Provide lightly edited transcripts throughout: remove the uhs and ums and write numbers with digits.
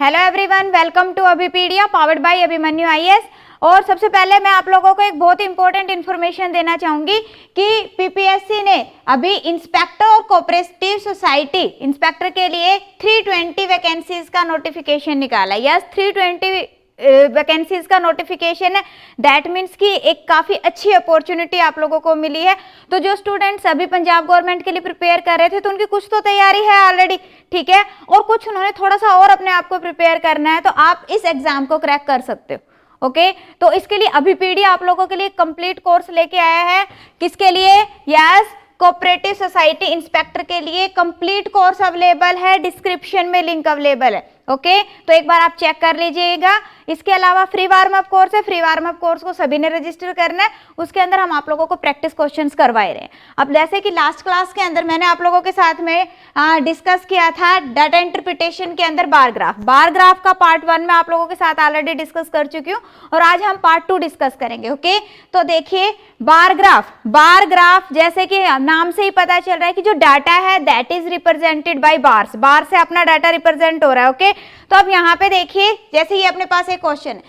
Hello everyone, welcome to Abhipedia powered by Abhimanyu IAS. और सबसे पहले मैं आप लोगों को एक बहुत इंपॉर्टेंट इन्फॉर्मेशन देना चाहूंगी कि पीपीएससी ने अभी इंस्पेक्टर और कोऑपरेटिव सोसाइटी इंस्पेक्टर के लिए 320 वैकेंसीज का नोटिफिकेशन निकाला। यस, 320 वैकेंसीज का नोटिफिकेशन है। दैट मीन्स कि एक काफ़ी अच्छी अपॉर्चुनिटी आप लोगों को मिली है। तो जो स्टूडेंट्स अभी पंजाब गवर्नमेंट के लिए प्रिपेयर कर रहे थे तो उनकी कुछ तो तैयारी है ऑलरेडी, ठीक है, और कुछ उन्होंने थोड़ा सा और अपने आप को प्रिपेयर करना है, तो आप इस एग्जाम को क्रैक कर सकते हो। ओके, तो इसके लिए अभिपीडिया आप लोगों के लिए कंप्लीट कोर्स लेके आया है। किसके लिए? यस, कोऑपरेटिव सोसाइटी इंस्पेक्टर के लिए कंप्लीट कोर्स अवेलेबल है, डिस्क्रिप्शन में लिंक अवेलेबल है। ओके, तो एक बार आप चेक कर लीजिएगा। इसके अलावा फ्री वार्म अप कोर्स है, फ्री वार्म अप कोर्स को सभी ने रजिस्टर करना है। उसके अंदर हम आप लोगों को प्रैक्टिस क्वेश्चंस करवाए रहे हैं। अब जैसे कि लास्ट क्लास के अंदर मैंने आप लोगों के साथ में डिस्कस किया था डाटा इंटरप्रिटेशन के अंदर बार ग्राफ का पार्ट 1 में आप लोगों के साथ ऑलरेडी डिस्कस कर चुकी हूँ और आज हम पार्ट 2 डिस्कस करेंगे। ओके, तो देखिए बार ग्राफ जैसे कि नाम से ही पता चल रहा है कि जो डाटा है that is represented by bars, bar से अपना डाटा रिप्रेजेंट हो रहा है। ओके, तो अब यहाँ पे देखिए, जैसे ये अपने पास एक क्वेश्चन है,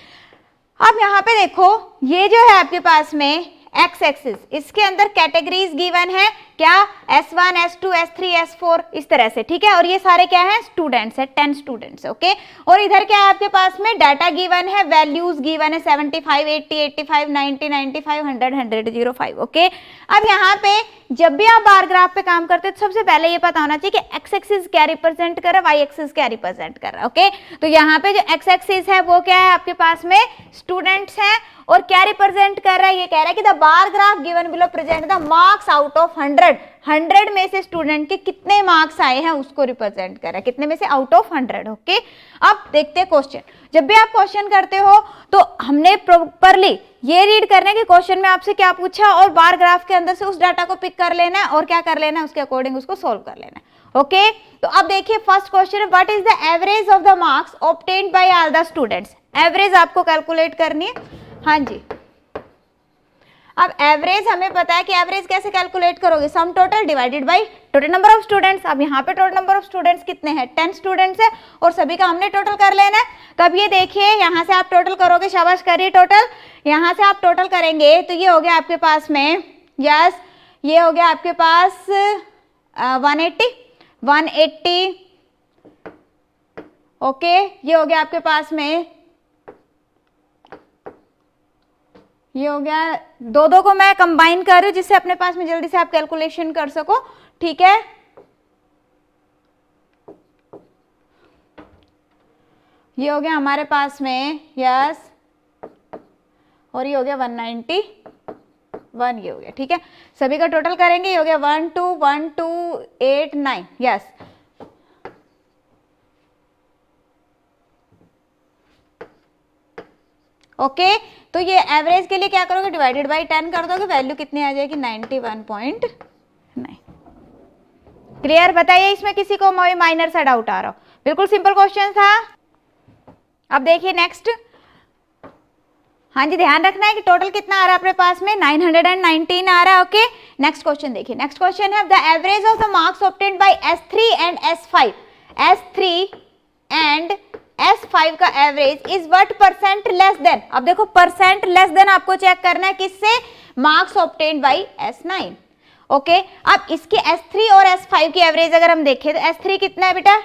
अब यहाँ पे देखो ये जो है आपके पास में एक्स एक्सिस, इसके अंदर कैटेगरीज गिवन है क्या? S1, S2, S3, S4 इस तरह से, ठीक है, और ये सारे क्या है? स्टूडेंट्स है, 10 स्टूडेंट्स है। ओके, और इधर क्या है आपके पास में? डाटा गिवन है, वैल्यूज गिवन है 75, 80, 85, 90, 95, 100, 100, 05। ओके, अब यहाँ पे जब भी आप बार ग्राफ पे काम करते हैं तो सबसे पहले ये पता होना चाहिए कि एक्स एक्सिस क्या रिप्रेजेंट कर रहा है, वाई एक्सिस क्या रिप्रेजेंट कर रहा है। ओके, तो यहाँ पे जो एक्स एक्सिस है वो क्या है आपके पास में? स्टूडेंट्स हैं, और क्या रिप्रेजेंट कर रहा है? ये कह रहा है कि the bar graph given below present the marks out of 100 में से स्टूडेंट के कितने मार्क्स आए हैं उसको रिप्रेजेंट कर रहा है, कितने में से? Out of 100। ओके, अब देखते हैं क्वेश्चन। जब भी आप क्वेश्चन करते हो तो हमने प्रॉपरली ये रीड करना है कि क्वेश्चन में आपसे क्या पूछा और बार ग्राफ के अंदर से उस डाटा को पिक कर लेना है और क्या कर लेना है, उसके अकॉर्डिंग उसको सोल्व कर लेना है। ओके, तो अब देखिए फर्स्ट क्वेश्चन है, what is the average of the marks obtained by all the students. Average आपको कैलकुलेट करनी है। हाँ जी, अब एवरेज हमें पता है कि एवरेज कैसे कैलकुलेट करोगे? Sum total divided by total number of students. अब यहाँ पे टोटल नंबर ऑफ स्टूडेंट्स कितने हैं? 10 स्टूडेंट्स है और सभी का हमने टोटल कर लेना है। तो अब ये देखिए, यहाँ से आप टोटल करोगे, शाबाश करिए टोटल। यहाँ से आप टोटल करेंगे तो ये हो गया आपके पास में, यस, ये हो गया आपके पास 180। ओके, ये हो गया आपके पास में, ये हो गया, दो को मैं कंबाइन कर रही हूँ जिससे अपने पास में जल्दी से आप कैलकुलेशन कर सको, ठीक है। ये हो गया हमारे पास में, यस, और ये हो गया 191, ये हो गया, ठीक है। सभी का टोटल करेंगे, ये हो गया 121289, यस। ओके, तो ये एवरेज के लिए क्या करोगे? डिवाइडेड बाय 10 कर दोगे, वैल्यू कितनी आ जाएगी? 91.9। क्लियर? बताइए इसमें किसी को माइनर सा डाउट आ रहा हो? बिल्कुल सिंपल क्वेश्चन था। अब देखिए नेक्स्ट, हाँ जी, ध्यान रखना है कि टोटल कितना आ रहा है अपने पास में? 919 आ रहा है। ओके, नेक्स्ट क्वेश्चन देखिए। नेक्स्ट क्वेश्चन है, the average of the marks obtained by S3 and S5। S3 and S5 का average is what percent less than. अब देखो परसेंट लेस देन आपको चेक करना है किससे? Marks obtained by S9। Okay, अब इसके S3 और S5 की एवरेज अगर हम देखें तो S3 कितना है बेटा?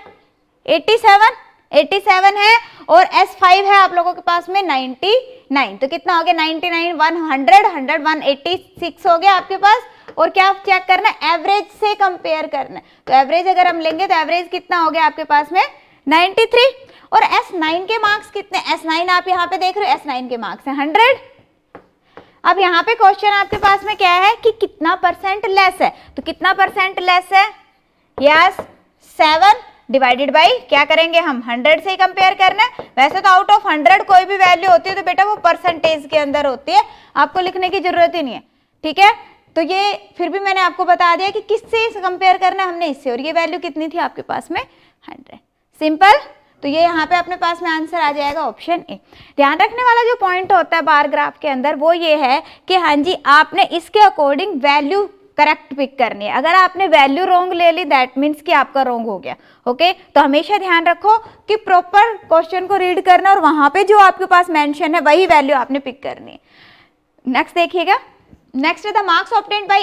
87 है, और S5 है आप लोगों के पास में 99। तो कितना हो गया? 99, 100, 186 हो गया आपके पास। और क्या चेक करना है? एवरेज से कंपेयर करना है। तो एवरेज अगर हम लेंगे तो एवरेज कितना हो गया आपके पास में? 93। और S9 के मार्क्स कितने? S9 आप यहाँ पे देख रहे हो, S9 के मार्क्स हैं 100। अब यहाँ पे क्वेश्चन आपके पास में क्या है कि कितना परसेंट लेस है? तो कितना परसेंट लेस है? यस, 7 डिवाइडेड बाई क्या करेंगे हम? 100 से ही कंपेयर करना है। वैसे तो आउट ऑफ 100 कोई भी वैल्यू होती है तो बेटा वो परसेंटेज के अंदर होती है, आपको लिखने की जरूरत ही नहीं है, ठीक है। तो ये फिर भी मैंने आपको बता दिया कि किससे कंपेयर करना है हमने, इससे। और ये वैल्यू कितनी थी आपके पास में? 100। सिंपल। तो ये यहाँ पे अपने पास में आंसर आ जाएगा ऑप्शन ए। ध्यान रखने वाला जो पॉइंट होता है बार ग्राफ के अंदर वो ये है कि हाँ जी, आपने इसके अकॉर्डिंग वैल्यू करेक्ट पिक करनी है। अगर आपने वैल्यू रॉन्ग ले ली दैट मीन्स कि आपका रॉन्ग हो गया। ओके, तो हमेशा ध्यान रखो कि प्रॉपर क्वेश्चन को रीड करना और वहां पे जो आपके पास मेंशन है वही वैल्यू आपने पिक करनी है। नेक्स्ट देखिएगा, next the marks obtained by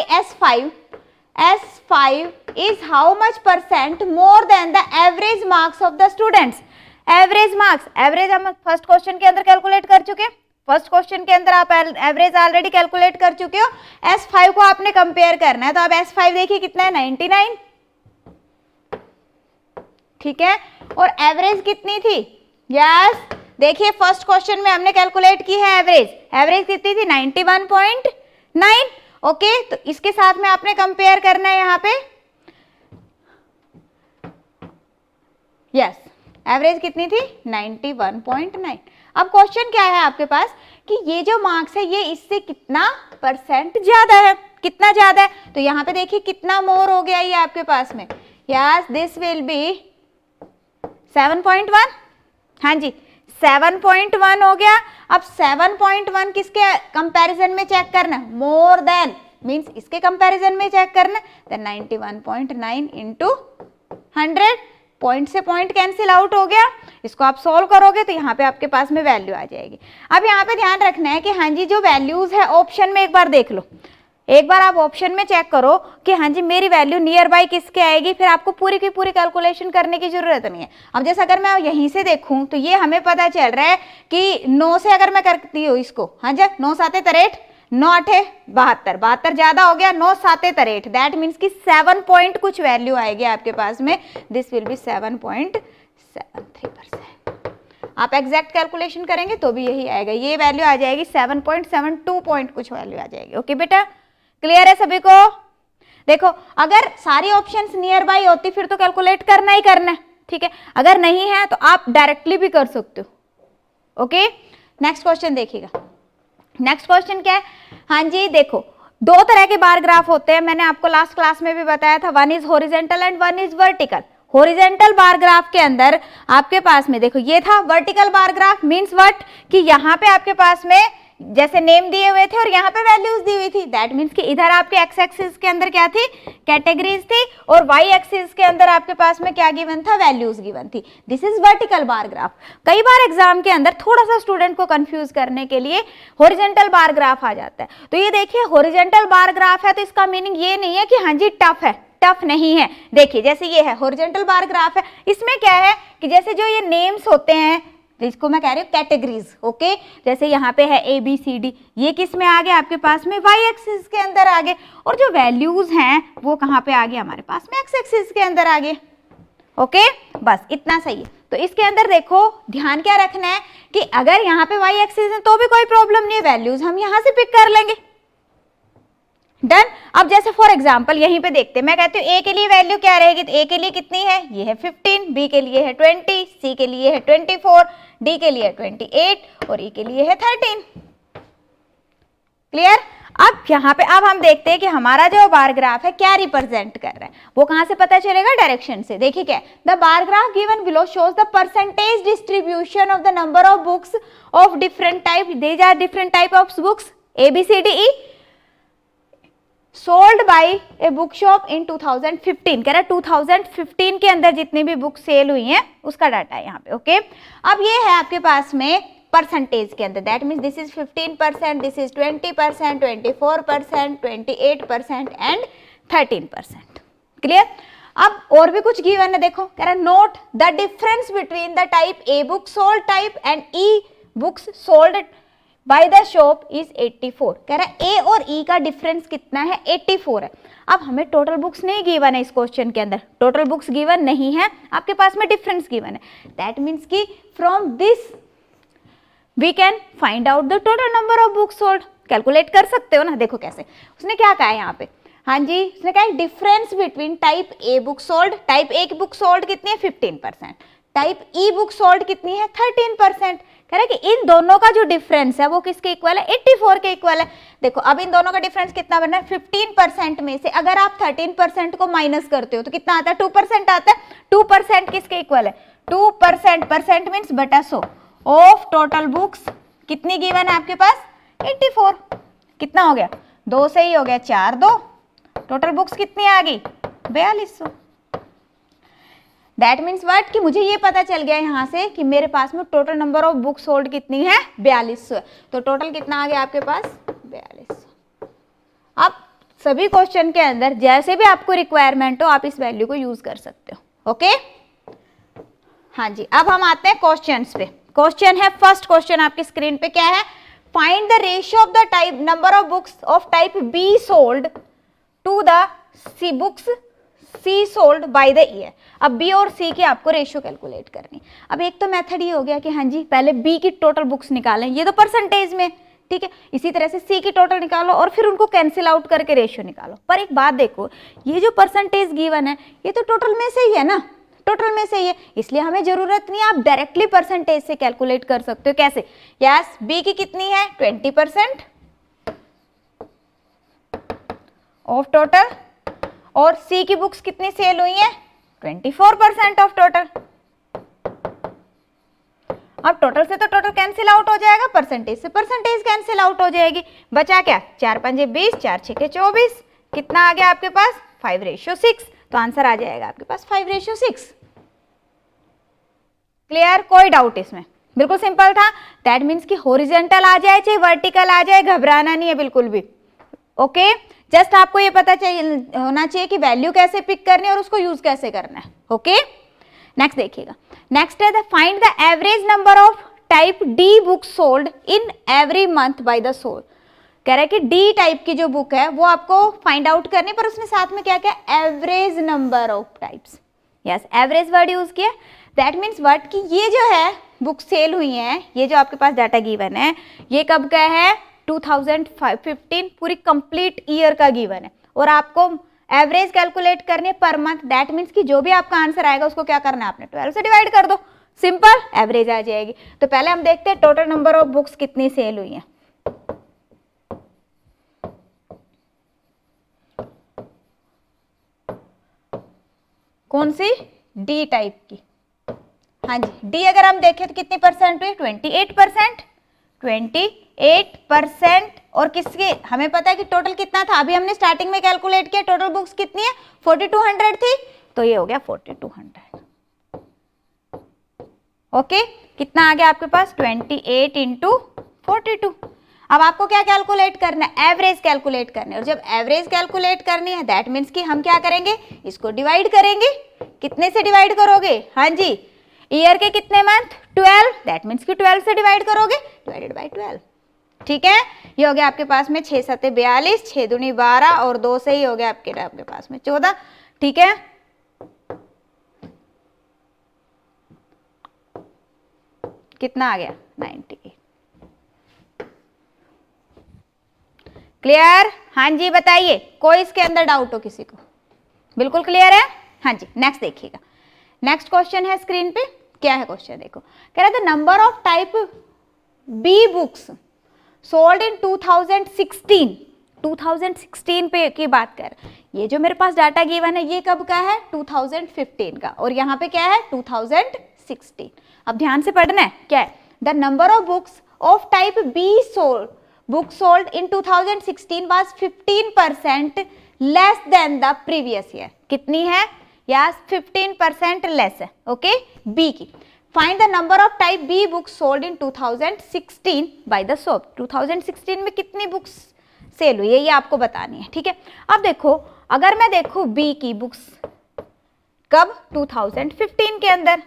S5 is how much % more than the average marks of the students। Average marks, average हम फर्स्ट क्वेश्चन के अंदर कैलकुलेट कर चुके हैं, फर्स्ट क्वेश्चन के अंदर आप एवरेज ऑलरेडी कैलकुलेट कर चुके हो। S5 को आपने कंपेयर करना है, तो अब S5 देखिए कितना है 99, ठीक है, और एवरेज कितनी थी, यस देखिए फर्स्ट क्वेश्चन में हमने कैलकुलेट की है एवरेज, एवरेज कितनी थी 91.9। ओके, तो इसके साथ में आपने कंपेयर करना है यहाँ पे, यस एवरेज कितनी थी 91.9। अब क्वेश्चन क्या है आपके पास कि ये जो मार्क्स है ये इससे कितना % ज्यादा है, कितना ज्यादा है, तो यहाँ पे देखिए कितना मोर हो गया ये आपके पास में, यस दिस विल बी 7.1, हाँ जी 7.1 हो गया। अब 7.1 किसके कंपैरिजन में चेक करना है, मोर देन मींस इसके कंपैरिजन में चेक करना है, देन 91.9 इंटू 100, पॉइंट से पॉइंट कैंसिल आउट हो गया। इसको आप सॉल्व करोगे तो यहाँ पे आपके पास में वैल्यू आ जाएगी। अब यहाँ पे ध्यान रखना है कि हाँ जी जो वैल्यूज है ऑप्शन में एक बार देख लो, एक बार आप ऑप्शन में चेक करो कि हाँ जी मेरी वैल्यू नियर बाई किसके आएगी, फिर आपको पूरी की पूरी कैलकुलेशन करने की जरूरत नहीं है। अब जैसे अगर मैं यहीं से देखूं तो ये हमें पता चल रहा है कि 9 से अगर मैं करती हूँ इसको, हाँ जी 9 7 63, 9 8 72, 72 ज्यादा हो गया, 9 7 63, दैट मीन्स कि 7 पॉइंट कुछ वैल्यू आएगी आपके पास में, दिस विल बी 7.73%। आप एग्जैक्ट कैलकुलेशन करेंगे तो भी यही आएगा, ये वैल्यू आ जाएगी 7.72 पॉइंट कुछ वैल्यू आ जाएगी। ओके बेटा, क्लियर है सभी को? देखो अगर सारी ऑप्शंस नियर बाई होती फिर तो कैलकुलेट करना ही करना है, ठीक है, अगर नहीं है तो आप डायरेक्टली भी कर सकते हो। ओके, नेक्स्ट क्वेश्चन देखिएगा, नेक्स्ट क्वेश्चन क्या है, हाँ जी देखो 2 तरह के बार ग्राफ होते हैं, मैंने आपको लास्ट क्लास में भी बताया था, one is horizontal and one is vertical. Horizontal bar graph के अंदर आपके पास में देखो ये था vertical bar graph, means what कि यहाँ पे आपके पास में जैसे नेम दिए हुए थे और यहाँ पे वैल्यूज दी हुई थी, दैट मीन्स कि इधर आपके एक्स एक्सिस के अंदर क्या थी, कैटेगरीज थी, और वाई एक्सिस के अंदर आपके पास में क्या गिवन था, वैल्यूज गिवन थी। This is vertical bar graph. कई बार एग्जाम के अंदर थोड़ा सा स्टूडेंट को कंफ्यूज करने के लिए हॉरिजॉन्टल बार ग्राफ आ जाता है। तो ये देखिए हॉरिजॉन्टल बार ग्राफ है तो इसका मीनिंग ये नहीं है कि हाँ जी टफ है, टफ नहीं है। देखिए जैसे ये है हॉरिजॉन्टल बार ग्राफ है, इसमें क्या है कि जैसे जो ये नेम्स होते हैं जिसको मैं कह रही हूँ कैटेगरीज, ओके, जैसे यहाँ पे है ABCD, ये किस में आ गया आपके पास में वाई एक्सिस के अंदर आ गए, और जो वैल्यूज हैं वो कहाँ पे आ गए हमारे पास में एक्स एक्सिस के अंदर आ गए। ओके, बस इतना सही है। तो इसके अंदर देखो ध्यान क्या रखना है कि अगर यहाँ पे वाई एक्सिस है तो भी कोई प्रॉब्लम नहीं है, वैल्यूज हम यहाँ से पिक कर लेंगे। डन। अब जैसे फॉर एग्जांपल यहीं पे देखते हैं, मैं कहती हूँ ए के लिए वैल्यू क्या रहेगी, तो ए के लिए कितनी है, ये है 15, बी के लिए है 20, सी के लिए है 24, डी के लिए 28 और ई के लिए है 13। क्लियर? अब यहाँ पे अब हम देखते हैं कि हमारा जो बार ग्राफ है क्या रिप्रेजेंट कर रहा है, वो कहाँ से पता चलेगा, डायरेक्शन से। देखिए क्या, the bar graph given below shows the percentage distribution of the number of books of different type, these are different type of books ABCDE sold by a book shop in 2015। कह रहा है 2015 के अंदर जितनी भी बुक सेल हुई हैं उसका डाटा है यहाँ पे। ओके, अब ये है आपके पास में परसेंटेज के अंदर, that means this is 15%, this is 20%, 24%, 28% and 13%। Clear? अब और भी कुछ गिवन है, देखो कह रहा है note the difference between the type a book sold type and e books sold by the shop is 84। कह रहा है ए और ई का डिफरेंस कितना है, 84 है। अब हमें टोटल बुक्स नहीं गिवन है इस क्वेश्चन के अंदर, टोटल बुक्स गिवन नहीं है, आपके पास में डिफरेंस गिवन है, दैट मीन्स कि from this we can find out the total number of books sold. Calculate कर सकते हो ना, देखो कैसे, उसने क्या कहा है यहाँ पे, हाँ जी उसने कहा difference between type a book sold, type A की बुक सोल्ड कितनी है 15%, टाइप ई बुक सोल्ड कितनी है 13%। कह रहा है कि इन दोनों का जो डिफरेंस है वो किसके इक्वल है, 84 के इक्वल है। देखो अब इन दोनों का डिफरेंस कितना बना है, 15% में से अगर आप 13% को माइनस करते हो तो कितना आता है, 2% आता है। 2% किसके इक्वल है, 2%, परसेंट मीन्स बटा 100 ऑफ टोटल बुक्स कितनी गिवन है आपके पास, 84। कितना हो गया, 2 से ही हो गया, 4 2 टोटल बुक्स कितनी आ गई? 4200। दैट मीन्स व्हाट कि मुझे ये पता चल गया यहाँ से कि मेरे पास में total number of books sold कितनी है? 4200। तो टोटल कितना आ गया आपके पास? 4200। अब सभी क्वेश्चन के अंदर जैसे भी आपको रिक्वायरमेंट हो आप इस वैल्यू को यूज कर सकते हो। ओके, हाँ जी। अब हम आते हैं क्वेश्चंस पे। क्वेश्चन है, फर्स्ट क्वेश्चन आपकी स्क्रीन पे क्या है? Find the ratio of the type number of books of type B sold to the C books C sold by the year. अब बी और सी की आपको रेशियो कैलकुलेट करनी। अब एक तो मेथड ये हो गया कि हाँ जी पहले बी की टोटल बुक्स निकालें, ये तो परसेंटेज में, ठीक है। इसी तरह से सी की टोटल निकालो और फिर उनको कैंसिल आउट करके रेशियो निकालो। पर एक बात देखो, ये जो परसेंटेज गिवन है ये तो टोटल में से ही है ना, टोटल में से ही है, इसलिए हमें जरूरत नहीं है, आप डायरेक्टली परसेंटेज से कैलकुलेट कर सकते हो। कैसे? यस, बी की कितनी है? 20% ऑफ टोटल, और सी की बुक्स कितनी सेल हुई है? 24% ऑफ टोटल। अब टोटल से तो टोटल कैंसिल आउट हो जाएगा, परसेंटेज से परसेंटेज कैंसिल आउट हो जाएगी। बचा क्या? 4 पंजे 20, 4 छके 24। कितना आ गया आपके पास? 5:6। तो आंसर आ जाएगा आपके पास 5:6। क्लियर? कोई डाउट इसमें? बिल्कुल सिंपल था। दैट मीन्स कि हॉरिजॉन्टल आ जाए चाहे वर्टिकल आ जाए, घबराना नहीं है बिल्कुल भी। ओके, जस्ट आपको ये पता होना चाहिए कि वैल्यू कैसे पिक करनी है और उसको यूज कैसे करना है। ओके, नेक्स्ट देखिएगा। नेक्स्ट है find the average number of type D book sold in every month by the sole. कह रहा है कि डी टाइप की जो बुक है वो आपको फाइंड आउट करनी, पर उसने साथ में क्या क्या? Average number of types. Yes, average word use किया। दैट मीन्स व्हाट कि ये जो है बुक सेल हुई है, ये जो आपके पास डाटा गिवन है ये कब का है? 2015 पूरी कंप्लीट ईयर का गिवन है, और आपको एवरेज कैलकुलेट करनी है पर मंथ। दैट मीन्स कि जो भी आपका आंसर आएगा उसको क्या करना है? आपने 12 से डिवाइड कर दो, सिंपल एवरेज आ जाएगी। तो पहले हम देखते हैं टोटल नंबर ऑफ बुक्स कितनी सेल हुई है। कौन सी? डी टाइप की। हाँ जी, डी अगर हम देखें तो कितनी परसेंट हुई? 28%। 28%। और किसके? हमें पता है कि टोटल कितना था, अभी हमने स्टार्टिंग में कैलकुलेट किया। टोटल बुक्स कितनी है? 4200 थी, तो ये हो गया 4200। ओके, कितना आ गया आपके पास? 28 इंटू 42। अब आपको क्या कैलकुलेट करना है? एवरेज कैलकुलेट करना है। और जब एवरेज कैलकुलेट करनी है दैट मीन्स कि हम क्या करेंगे? इसको डिवाइड करेंगे। कितने से डिवाइड करोगे? हाँ जी, ईयर के कितने मंथ? 12। दैट मीन्स कि 12 से डिवाइड करोगे, डिवाइडेड बाय 12। ठीक है, ये हो गया आपके पास में 6 7 42, 6 दूनी 12 और 2 से ही हो गया आपके पास में 14। ठीक है, कितना आ गया? 98। क्लियर? हाँ जी, बताइए कोई इसके अंदर डाउट हो किसी को? बिल्कुल क्लियर है? हाँ जी, नेक्स्ट देखिएगा। नेक्स्ट क्वेश्चन है स्क्रीन पे, क्या है क्वेश्चन देखो। कह रहा है the number of type B books sold in 2016। 2016 पे की बात कर, ये जो मेरे पास डाटा गिवन है ये कब का है? 2015 का, और यहाँ पे क्या है? 2016। अब ध्यान से पढ़ना है, क्या है? The number of books of type B sold book sold in 2016 was 15% less than the previous year. कितनी है? यस, 15% लेस है। ओके, बी की। Find the number of type B books sold in 2016 by the shop. 2016 में कितनी books cell हुई है ये आपको बतानी है। ठीक है, अब देखो, अगर मैं देखूं बी की बुक्स कब? 2015 के अंदर।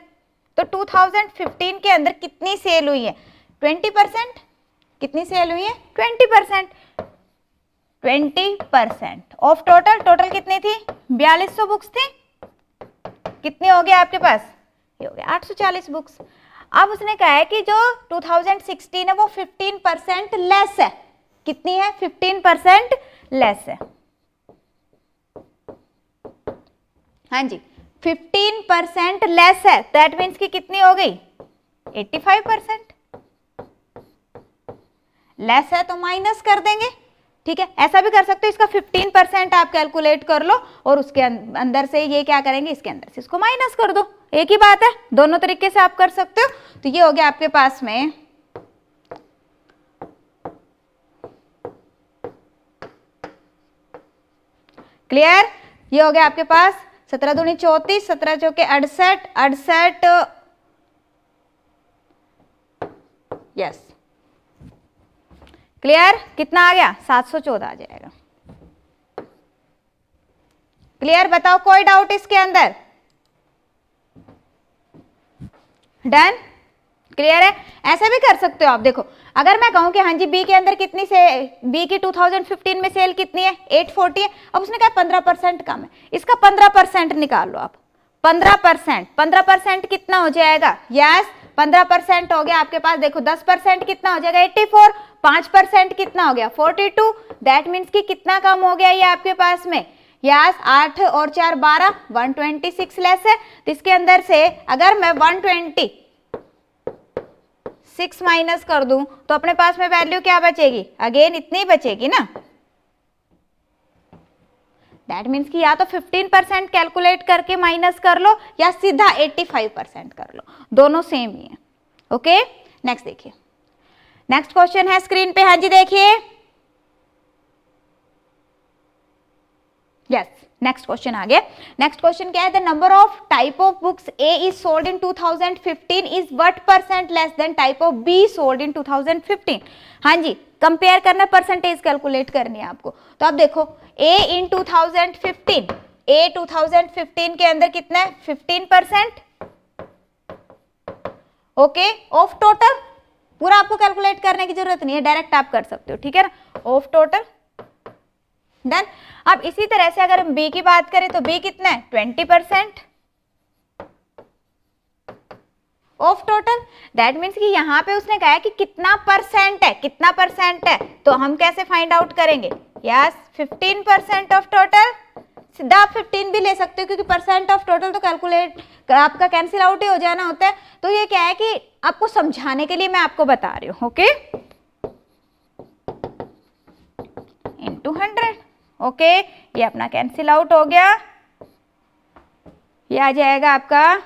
तो 2015 के अंदर कितनी सेल हुई है? 20%। कितनी सेल हुई है? 20%। 20% ऑफ टोटल। टोटल कितनी थी? 4200 बुक्स थी। कितनी हो गया आपके पास? ये हो गया 840 बुक्स। अब उसने कहा है कि जो 2016 है वो 15% लेस है। कितनी है? 15% लेस है। हाँ जी, 15% लेस है। दैट मीन्स कि कितनी हो गई? 85%। लेस है तो माइनस कर देंगे। ठीक है, ऐसा भी कर सकते हो, इसका 15% आप कैलकुलेट कर लो और उसके अंदर से ये क्या करेंगे? इसके अंदर से इसको माइनस कर दो। एक ही बात है, दोनों तरीके से आप कर सकते हो। तो ये हो गया आपके पास में 6 क्लियर? ये हो गया आपके पास 17 दूनी 34, 17 चौके 68, 68 यस क्लियर? कितना आ गया? 714 आ जाएगा। क्लियर? बताओ कोई डाउट इसके अंदर? डन? क्लियर है? ऐसा भी कर सकते हो आप। देखो अगर मैं कहूं कि हाँ जी बी के अंदर कितनी से बी की 2015 में सेल कितनी है 840 है, अब उसने कहा 15% कम है, इसका 15% निकाल लो आप। 15% कितना हो जाएगा? यस 15% हो गया आपके पास। देखो 10% कितना हो जाएगा 84, 5% कितना हो गया 42, दैट मीन्स कि कितना कम हो गया ये आपके पास में? यस 8 और 4 12, 126 लेस है। तो इसके अंदर से अगर मैं 126 माइनस कर दूं तो अपने पास में वैल्यू क्या बचेगी? अगेन इतनी बचेगी ना। दैट मीन्स कि या तो 15% कैलकुलेट करके माइनस कर लो या सीधा 85% कर लो, दोनों सेम ही है। ओके नेक्स्ट देखिए, नेक्स्ट क्वेश्चन है स्क्रीन पे। हाँ जी देखिए, यस नेक्स्ट क्वेश्चन आ गया। नेक्स्ट क्वेश्चन क्या है? The number of type of books A is sold in 2015 is what percent less than type of be sold in 2015? हाँ जी कंपेयर करना, परसेंटेज कैलकुलेट करनी है आपको। तो आप देखो ए इन 2015, ए 2015 के अंदर कितना है 15%। ओके ऑफ टोटल पूरा आपको कैलकुलेट करने की जरूरत नहीं है, डायरेक्ट आप कर सकते हो, ठीक है ना, ऑफ टोटल। डन। अब इसी तरह से अगर हम बी की बात करें तो बी कितना है 20% ऑफ टोटल। दैट मीन्स कि यहां पे उसने कहा है कि कितना परसेंट है, कितना परसेंट है, तो हम कैसे फाइंड आउट करेंगे? Yes 15% of total. सीधा आप 15 भी ले सकते हो क्योंकि परसेंट ऑफ टोटल तो कैलकुलेट आपका कैंसिल आउट ही हो जाना होता है। तो ये क्या है कि आपको समझाने के लिए मैं आपको बता रही हूँ। Okay into 100। ओके ये अपना कैंसिल आउट हो गया, ये आ जाएगा आपका,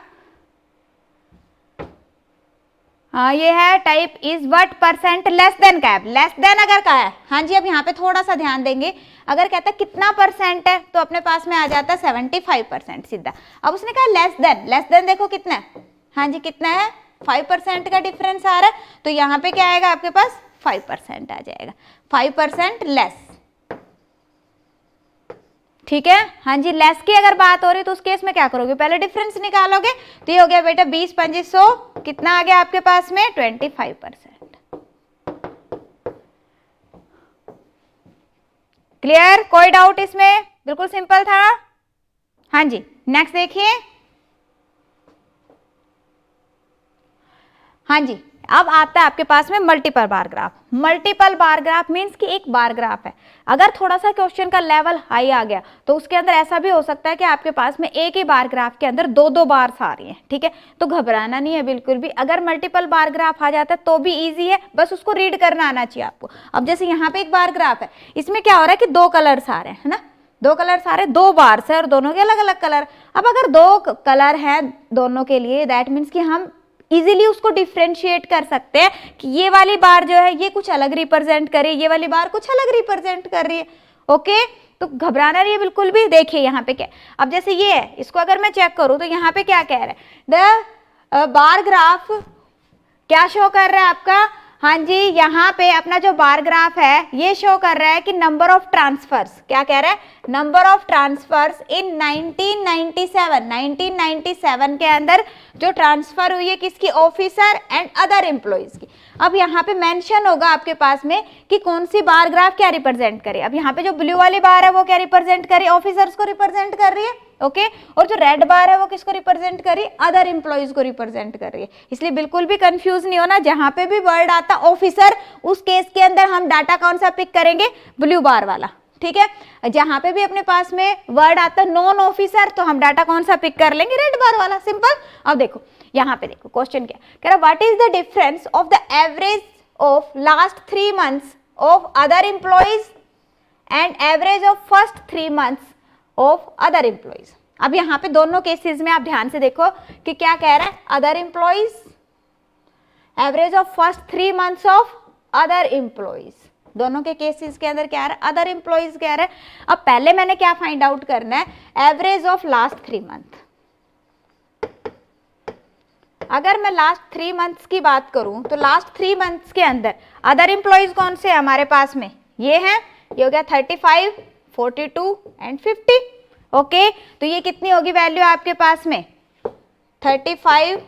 हाँ ये है type is what percent less than cap, less than अगर का है। हाँ जी अब यहाँ पे थोड़ा सा ध्यान देंगे, अगर कहता है कितना परसेंट है तो अपने पास में आ जाता है 75% सीधा। अब उसने कहा लेस देन, लेस देन देखो कितना है, हाँ जी कितना है 5% का डिफरेंस आ रहा है, तो यहाँ पे क्या आएगा आपके पास 5% आ जाएगा, 5% लेस। ठीक है, हाँ जी लेस की अगर बात हो रही तो उस केस में क्या करोगे, पहले डिफरेंस निकालोगे। तो ये हो गया बेटा 20 25 100, कितना आ गया आपके पास में 25%। क्लियर? कोई डाउट इसमें? बिल्कुल सिंपल था। हाँ जी नेक्स्ट देखिए। हाँ जी अब आता है आपके पास में multiple bar graph. Multiple bar graph means कि एक बार ग्राफ है। अगर थोड़ा सा क्वेश्चन का लेवल हाई आ गया तो उसके अंदर ऐसा भी हो सकता है कि आपके पास में एक ही बार ग्राफ के अंदर दो दो बार्स आ रही हैं, ठीक है, तो घबराना नहीं है बिल्कुल भी। अगर मल्टीपल बार ग्राफ आ जाता है तो भी ईजी है, बस उसको रीड करना आना चाहिए आपको। अब जैसे यहाँ पे एक बार ग्राफ है, इसमें क्या हो रहा है कि दो कलर्स आ रहे हैं, है ना, दो कलर्स आ रहे हैं, दो बार्स है और दोनों के अलग अलग कलर। अब अगर दो कलर हैं दोनों के लिए, दैट मीन्स कि हम इजीली उसको डिफ्रेंशिएट कर सकते हैं कि ये वाली बार जो है ये कुछ अलग रिप्रेजेंट कर रही है, ये वाली बार कुछ अलग रिप्रेजेंट कर रही है। ओके तो घबराना नहीं है बिल्कुल भी। देखिए यहाँ पे क्या, अब जैसे ये है, इसको अगर मैं चेक करूं तो यहाँ पे क्या कह रहा है, द बार ग्राफ क्या शो कर रहा है आपका, हाँ जी यहाँ पे अपना जो बार ग्राफ है ये शो कर रहा है कि नंबर ऑफ ट्रांसफर्स, क्या कह रहा है, नंबर ऑफ ट्रांसफर्स इन 1997 के अंदर जो ट्रांसफर हुई है किसकी, ऑफिसर एंड अदर एम्प्लॉइज की। अब यहाँ पे मेंशन होगा आपके पास में कि कौन सी बार ग्राफ क्या रिप्रेजेंट करे। अब यहाँ पे जो ब्लू वाली बार है वो क्या रिप्रेजेंट कर रही है, ऑफिसर्स को रिप्रेजेंट कर रही है। ओके और जो रेड बार है वो किसको रिप्रेजेंट कर रही है, अदर एम्प्लॉइज को रिप्रेजेंट कर रही है। इसलिए बिल्कुल भी कंफ्यूज नहीं होना, जहां पे भी वर्ड आता ऑफिसर उस केस के अंदर हम डाटा कौन सा पिक करेंगे, ब्लू बार वाला, ठीक है। जहां पे भी अपने पास में वर्ड आता नॉन ऑफिसर तो हम डाटा कौन सा पिक कर लेंगे, रेड बार वाला, सिंपल। अब देखो यहाँ पे देखो क्वेश्चन क्या कह रहा, what is the difference of the average of last 3 months of other employees and average of first 3 months of other employees. अब यहाँ पे दोनों केसेस में आप ध्यान से देखो कि क्या कह रहा है, other employees, average of first 3 months of other employees, दोनों के केसेस के अंदर क्या आ रहा है, अदर एम्प्लॉइज क्या आ रहा है। अब पहले मैंने क्या फाइंड आउट करना है, एवरेज ऑफ लास्ट 3 मंथ। अगर मैं लास्ट 3 मंथ्स की बात करूं तो लास्ट 3 मंथ्स के अंदर अदर एम्प्लॉइज कौन से हैं हमारे पास में, ये हैं, ये हो गया 35, 42 एंड 50। ओके, तो ये कितनी होगी वैल्यू आपके पास में, 35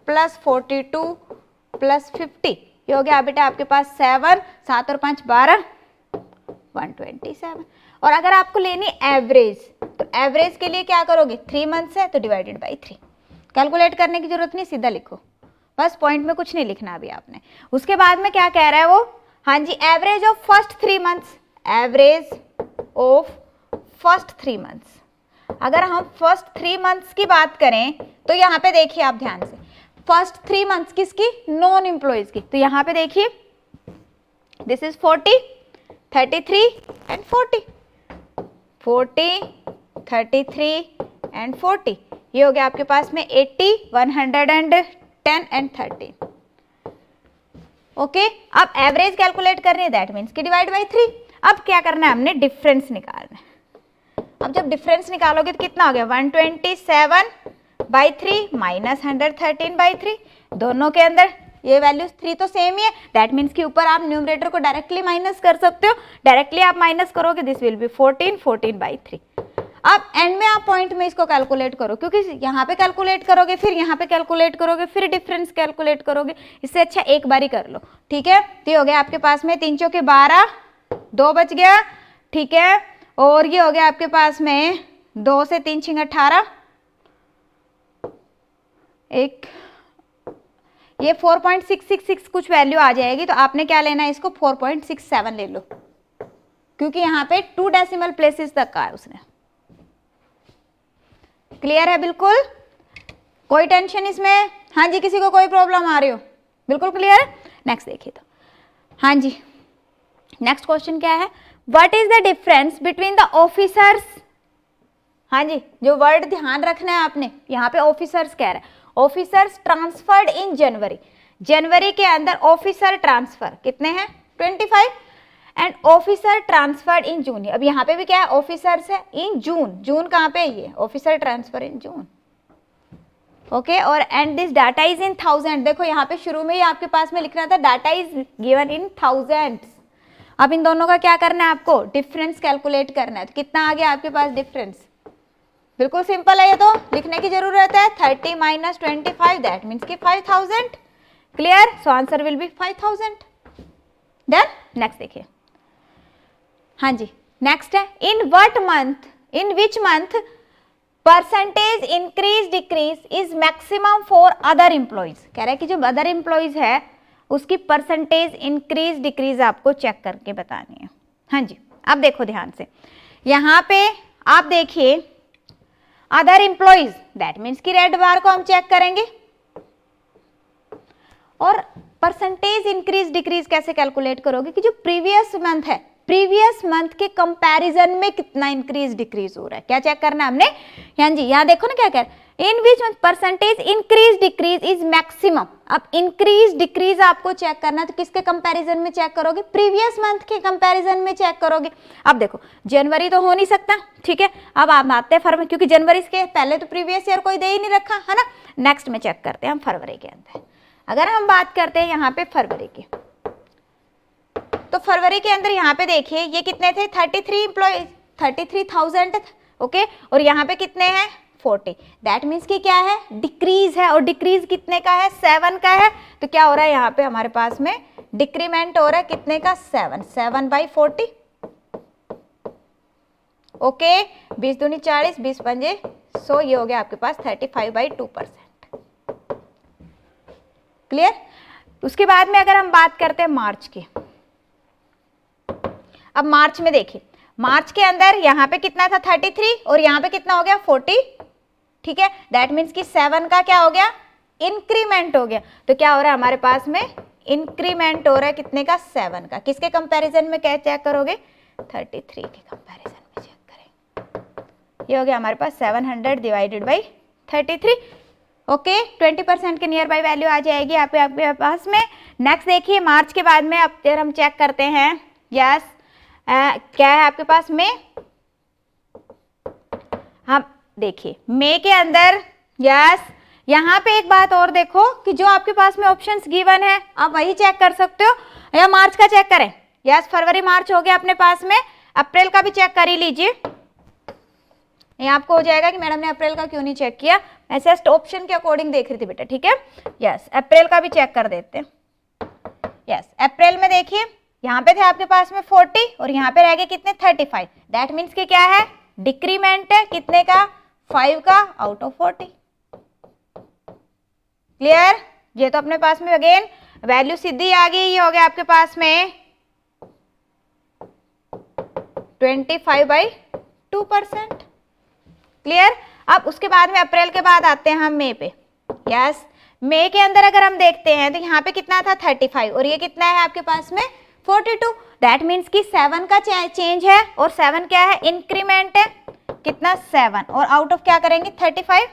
प्लस 42 प्लस 50, ये हो गया बेटा आपके पास 7, 7 और 5 12, 127। और अगर आपको लेनी एवरेज, तो एवरेज के लिए क्या करोगे, 3 मंथ्स है तो डिवाइडेड बाई 3। कैलकुलेट करने की जरूरत नहीं, सीधा लिखो, बस पॉइंट में कुछ नहीं लिखना अभी आपने। उसके बाद में क्या कह रहा है वो, हाँ जी, average of first 3 months, average of first 3 months. अगर हम फर्स्ट 3 मंथ्स की बात करें तो यहाँ पे देखिए आप ध्यान से, फर्स्ट 3 मंथ्स किसकी, नॉन एम्प्लॉइज की। तो यहाँ पे देखिए दिस इज 40, 33 एंड 40, 40, 33 एंड 40, ये हो गया आपके पास में 80, 110 एंड 13। ओके, अब एवरेज कैलकुलेट करनी है, दैट मीन्स कि डिवाइड बाई 3। अब क्या करना है, हमने डिफरेंस निकालना है। अब जब डिफरेंस निकालोगे तो कितना हो गया, 127 बाई 3 माइनस 113 बाई 3, दोनों के अंदर ये वैल्यूज 3 तो सेम ही है, दैट मीन्स कि ऊपर आप न्यूमरेटर को डायरेक्टली माइनस कर सकते हो, डायरेक्टली आप माइनस करोगे, दिस विल बी 14, 14 बाई 3। अब एंड में आप पॉइंट में इसको कैलकुलेट करो, क्योंकि यहाँ पे कैलकुलेट करोगे, फिर यहाँ पे कैलकुलेट करोगे, फिर डिफरेंस कैलकुलेट करोगे, इससे अच्छा एक बार ही कर लो, ठीक है। तो ये हो गया आपके पास में 3 चौके 12, 2 बच गया, ठीक है, और ये हो गया आपके पास में 2 से 3 छिंग 18, एक ये 4.666 कुछ वैल्यू आ जाएगी, तो आपने क्या लेना है, इसको 4.67 ले लो, क्योंकि यहाँ पे 2 डेसिमल प्लेसेस तक का है उसने। क्लियर है बिल्कुल, कोई टेंशन इसमें, हाँ जी, किसी को कोई प्रॉब्लम आ रही हो, बिल्कुल क्लियर है। नेक्स्ट देखिए, तो हाँ जी, नेक्स्ट क्वेश्चन क्या है, what is the difference between the officers. हाँ जी, जो वर्ड ध्यान रखना है आपने, यहाँ पे ऑफिसर्स कह रहा है, ऑफिसर्स ट्रांसफर्ड इन जनवरी, जनवरी के अंदर ऑफिसर ट्रांसफर कितने हैं, 25, एंड ऑफिसर ट्रांसफर्ड इन जून। अब यहाँ पे भी क्या है, ऑफिसर्स है इन जून, जून कहाँ पे है, ये officer transfer in June. Okay, और and this data is in 1000, देखो यहाँ पे शुरू में ही आपके पास में लिखना था डाटा इज गिवन इन 1000। अब इन दोनों का क्या करना है, आपको डिफरेंस कैलकुलेट करना है। तो कितना आ गया आपके पास डिफरेंस, बिल्कुल सिंपल है, ये तो लिखने की जरूरत है, 30 माइनस 25, दैट मीन्स कि 5000। Clear, so answer will be 5000। Done, next देखिए, हाँ जी, नेक्स्ट है, in what month, in which month percentage increase decrease is maximum for other employees. कह रहा है कि जो अदर एम्प्लॉइज है उसकी परसेंटेज इंक्रीज डिक्रीज आपको चेक करके बतानी है। हाँ जी, अब देखो ध्यान से, यहाँ पे आप देखिए अदर एम्प्लॉइज, दैट मीन्स कि रेड बार को हम चेक करेंगे, और परसेंटेज इंक्रीज डिक्रीज कैसे कैलकुलेट करोगे कि जो प्रीवियस मंथ है, प्रीवियस मंथ के कंपैरिजन में कितना इंक्रीज डिक्रीज हो रहा है, क्या चेक करना है हमने। हाँ जी, यहाँ देखो ना क्या कह रहा है, in which month percentage increase decrease is maximum. अब इंक्रीज डिक्रीज आपको चेक करना है, तो किसके कंपैरिजन में चेक करोगे, प्रीवियस मंथ के कंपैरिजन में चेक करोगे। अब देखो जनवरी तो हो नहीं सकता, ठीक है, अब आप आते हैं फरवरी, क्योंकि जनवरी के पहले तो प्रीवियस ईयर कोई दे ही नहीं रखा है ना। नेक्स्ट में चेक करते हैं हम फरवरी के अंदर। अगर हम बात करते हैं यहाँ पे फरवरी की, तो फरवरी के अंदर यहाँ पे देखिए ये कितने थे, 33 एम्प्लॉय, 33,000, ओके, और यहाँ पे कितने हैं, 40, दैट मीन्स कि क्या है, डिक्रीज है, और डिक्रीज कितने का है, 7 का है। तो क्या हो रहा है यहाँ पे हमारे पास में डिक्रीमेंट हो रहा है कितने का, 7, 7 बाई 40, ओके, 20 दूनी 40, 20 पंजे 100, ये हो गया आपके पास 35/2%। क्लियर। उसके बाद में अगर हम बात करते हैं मार्च की, अब मार्च में देखिए, मार्च के अंदर यहाँ पे कितना था 33 और यहाँ पे कितना हो गया 40, ठीक है, दैट मीन्स कि 7 का क्या हो गया, इंक्रीमेंट हो गया। तो क्या हो रहा है हमारे पास में, इंक्रीमेंट हो रहा है कितने का, 7 का। किसके कंपैरिजन में क्या चेक करोगे, 33 के कंपैरिजन में चेक करें। ये हो गया हमारे पास 700 डिवाइडेड बाई 33, ओके, 20% के नियर बाई वैल्यू आ जाएगी आपके पास में। नेक्स्ट देखिए, मार्च के बाद में अब हम चेक करते हैं यस क्या है आपके पास मई। हम देखिए मई के अंदर यस यहाँ पे एक बात और देखो कि जो आपके पास में ऑप्शंस गिवन है आप वही चेक कर सकते हो, या मार्च का चेक करें। यस फरवरी मार्च हो गया अपने पास में, अप्रैल का भी चेक कर ही लीजिए। ये आपको हो जाएगा कि मैडम ने अप्रैल का क्यों नहीं चेक किया, मैं जस्ट ऑप्शन के अकॉर्डिंग देख रही थी बेटा, ठीक है। यस अप्रैल का भी चेक कर देते हैं। यस अप्रैल में देखिए यहाँ पे थे आपके पास में 40 और यहाँ पे रह गए कितने 35। दैट मीन्स कि क्या है डिक्रीमेंट है कितने का 5 का आउट ऑफ 40। क्लियर, ये तो अपने पास में अगेन वैल्यू सीधी आ गई, ये हो गया आपके पास में 25/2%। क्लियर, अब उसके बाद में अप्रैल के बाद आते हैं हम मई पे। यस मई के अंदर अगर हम देखते हैं तो यहाँ पे कितना था 35 और ये कितना है आपके पास में 42। दैट मीन्स कि 7 का चेंज है और 7 क्या है इंक्रीमेंट है कितना 7 और आउट ऑफ क्या करेंगे 35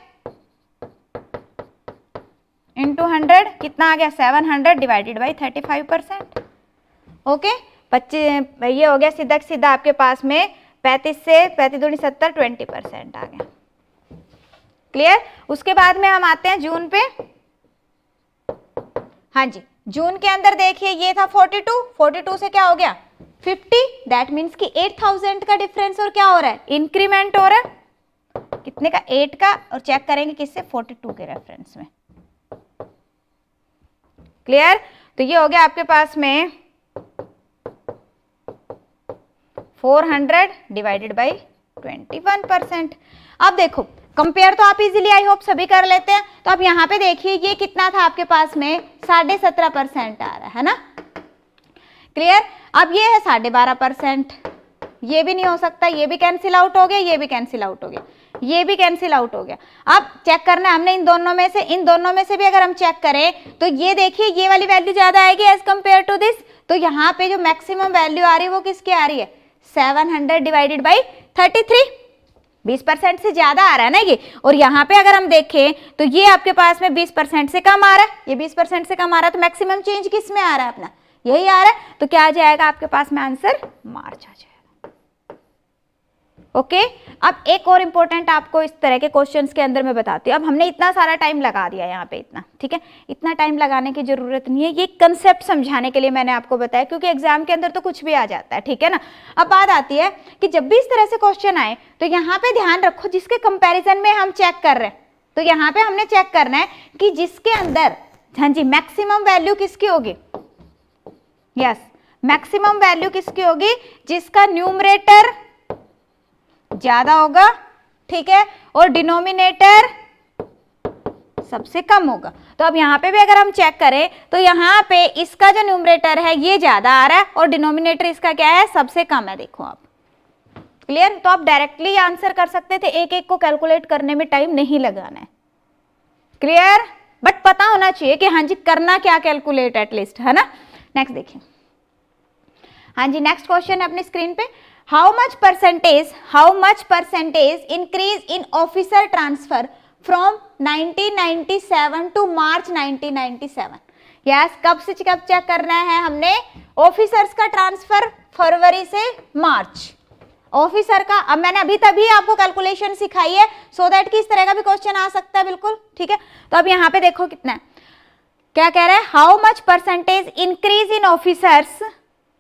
इंटू 100 कितना आ गया 700 डिवाइडेड बाई 35%। ओके 25 ये हो गया सीधा सीधा आपके पास में 35 से 35 दूनी 70 20% आ गया। क्लियर, उसके बाद में हम आते हैं जून पे। हाँ जी जून के अंदर देखिए ये था 42 से क्या हो गया 50। दैट मीन्स कि 8000 का डिफरेंस और क्या हो रहा है इंक्रीमेंट हो रहा है कितने का 8 का, और चेक करेंगे किससे 42 के रेफरेंस में। क्लियर, तो ये हो गया आपके पास में 400 डिवाइडेड बाई 21%। अब देखो कंपेयर तो आप इजीली आई होप सभी कर लेते हैं, तो अब यहाँ पे देखिए ये कितना था आपके पास में 17.5% आ रहा है ना। क्लियर, अब ये है 12.5%, ये भी नहीं हो सकता, ये भी कैंसिल आउट हो गया, ये भी कैंसिल आउट हो गया, ये भी कैंसिल आउट हो गया। अब चेक करना है हमने इन दोनों में से भी अगर हम चेक करें तो ये देखिए ये वाली वैल्यू ज्यादा आएगी एज कंपेयर टू दिस। तो यहाँ पे जो मैक्सिमम वैल्यू आ रही है वो किसकी आ रही है 700 डिवाइडेड बाई 33, 20% से ज्यादा आ रहा है ना ये। और यहाँ पे अगर हम देखें तो ये आपके पास में 20% से कम आ रहा है, ये 20% से कम आ रहा है, तो मैक्सिमम चेंज किस में आ रहा है अपना यही आ रहा है। तो क्या आ जाएगा आपके पास में आंसर मार्च आ जाएगा। ओके अब एक और इंपॉर्टेंट आपको इस तरह के क्वेश्चंस के अंदर मैं बताती हूँ। अब हमने इतना सारा टाइम लगा दिया यहाँ पे इतना, ठीक है, इतना टाइम लगाने की जरूरत नहीं है, ये कंसेप्ट समझाने के लिए मैंने आपको बताया क्योंकि एग्जाम के अंदर तो कुछ भी आ जाता है, ठीक है ना। अब बात आती है कि जब भी इस तरह से क्वेश्चन आए तो यहाँ पे ध्यान रखो जिसके कंपेरिजन में हम चेक कर रहे हैं, तो यहाँ पे हमने चेक करना है कि जिसके अंदर हाँ जी मैक्सिमम वैल्यू किसकी होगी। यस मैक्सिमम वैल्यू किसकी होगी जिसका न्यूमरेटर ज्यादा होगा, ठीक है, और डिनोमिनेटर सबसे कम होगा। तो अब यहाँ पे भी अगर हम चेक करें तो यहाँ पे इसका जो न्यूमरेटर है ये ज्यादा आ रहा है और डिनोमिनेटर इसका क्या है सबसे कम है, देखो आप। क्लियर, तो आप डायरेक्टली आंसर कर सकते थे, एक एक को कैलकुलेट करने में टाइम नहीं लगाना है। क्लियर, बट पता होना चाहिए कि हाँ जी करना क्या कैलकुलेट एटलीस्ट, है ना। नेक्स्ट देखिए, हाँ जी नेक्स्ट क्वेश्चन है अपनी स्क्रीन पे। How much percentage increase in officer transfer from 1997 to March 1997। Yes कब से कब चेक करना है हमने ऑफिसर्स का ट्रांसफर फरवरी से मार्च ऑफिसर का। अब मैंने अभी तभी आपको कैलकुलेशन सिखाई है सो दैट कि इस तरह का भी क्वेश्चन आ सकता है, बिल्कुल ठीक है। तो अब यहाँ पे देखो कितना है, क्या कह रहा है how much percentage increase in officers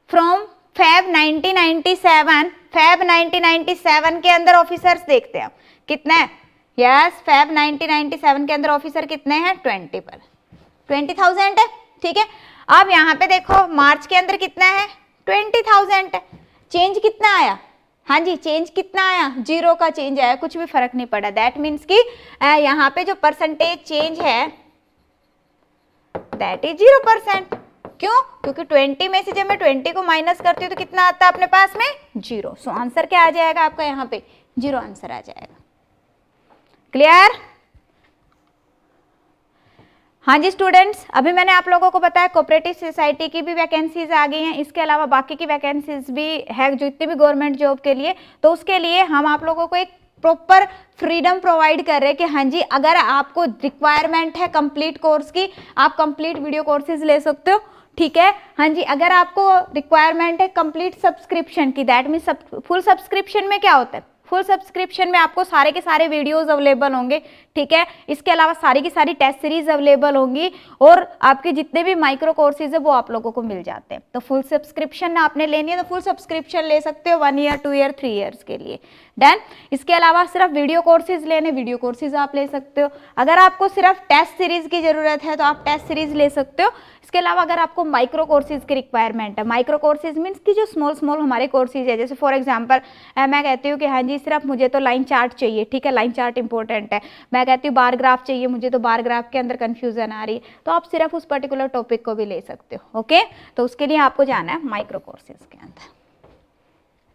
from Feb 1997 के अंदर ऑफिसर्स देखते हैं कितना है। यस फेब 1997 के अंदर ऑफिसर कितने हैं 20,000 है, ठीक है। अब यहाँ पे देखो मार्च के अंदर कितना है 20,000 है। चेंज कितना आया, हाँ जी चेंज कितना आया 0 का चेंज आया, कुछ भी फर्क नहीं पड़ा। दैट मीन्स कि यहाँ पे जो परसेंटेज चेंज है दैट इज 0%। क्यों, क्योंकि 20 में से जब मैं 20 को माइनस करती हूँ तो कितना आता है अपने पास में 0। सो आंसर क्या आ जाएगा आपका यहाँ पे 0 आंसर आ जाएगा। क्लियर, हाँ जी स्टूडेंट्स, अभी मैंने आप लोगों को बताया कोऑपरेटिव सोसाइटी की भी वैकेंसीज आ गई हैं, इसके अलावा बाकी की वैकेंसीज भी है जो इतनी भी गवर्नमेंट जॉब के लिए। तो उसके लिए हम आप लोगों को एक प्रॉपर फ्रीडम प्रोवाइड कर रहे हैं कि हाँ जी अगर आपको रिक्वायरमेंट है कंप्लीट कोर्स की, आप कंप्लीट वीडियो कोर्सेज ले सकते हो, ठीक है। हाँ जी, अगर आपको रिक्वायरमेंट है कंप्लीट सब्सक्रिप्शन की, दैट मीन्स फुल सब्सक्रिप्शन में क्या होता है, फुल सब्सक्रिप्शन में आपको सारे के सारे वीडियोस अवेलेबल होंगे, ठीक है। इसके अलावा सारी की सारी टेस्ट सीरीज अवेलेबल होंगी और आपके जितने भी माइक्रो कोर्सेज है वो आप लोगों को मिल जाते हैं। तो फुल सब्सक्रिप्शन आपने लेनी है तो फुल सब्सक्रिप्शन ले सकते हो 1 ईयर 2 ईयर 3 ईयर्स के लिए। डन। इसके अलावा सिर्फ वीडियो कोर्सेज लेने, वीडियो कोर्सेज आप ले सकते हो। अगर आपको सिर्फ टेस्ट सीरीज की जरूरत है तो आप टेस्ट सीरीज ले सकते हो। इसके अलावा अगर आपको माइक्रो कोर्सेज की रिक्वायरमेंट है, माइक्रो कोर्सेज मीन्स की जो स्मॉल स्मॉल हमारे कोर्सेज है, जैसे फॉर एग्जांपल मैं कहती हूँ कि हाँ जी सिर्फ मुझे तो लाइन चार्ट चाहिए, ठीक है, लाइन चार्ट इंपॉर्टेंट है, मैं कहती हूँ बार ग्राफ चाहिए मुझे, तो बार ग्राफ के अंदर कंफ्यूजन आ रही है, तो आप सिर्फ उस पर्टिकुलर टॉपिक को भी ले सकते हो। ओके, तो उसके लिए आपको जाना है माइक्रो कोर्सेज के अंदर।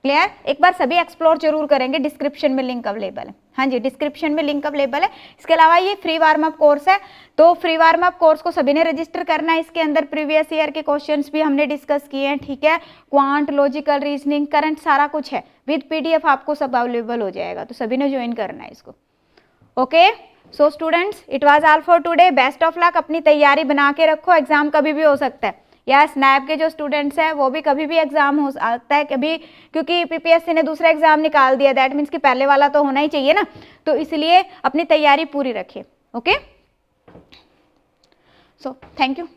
क्लियर? एक बार सभी एक्सप्लोर जरूर करेंगे, डिस्क्रिप्शन में लिंक अवेलेबल है। हाँ जी, डिस्क्रिप्शन में लिंक अवेलेबल है। इसके अलावा ये फ्री वार्म अप कोर्स है, तो फ्री वार्म अप कोर्स को सभी ने रजिस्टर करना है। इसके अंदर प्रीवियस ईयर के क्वेश्चंस भी हमने डिस्कस किए हैं, ठीक है, क्वांट, लॉजिकल रीजनिंग, करंट, सारा कुछ है, विद पीडीएफ आपको सब अवेलेबल हो जाएगा, तो सभी ने ज्वाइन करना है इसको। Okay, so students, it was all for today. Best of luck, अपनी तैयारी बना के रखो, एग्जाम कभी भी हो सकता है, या स्नैप के जो स्टूडेंट्स हैं वो भी कभी भी एग्जाम हो सकता है कभी, क्योंकि पीपीएससी ने दूसरा एग्जाम निकाल दिया, दैट मीन्स कि पहले वाला तो होना ही चाहिए ना, तो इसलिए अपनी तैयारी पूरी रखिए। Okay, so thank you.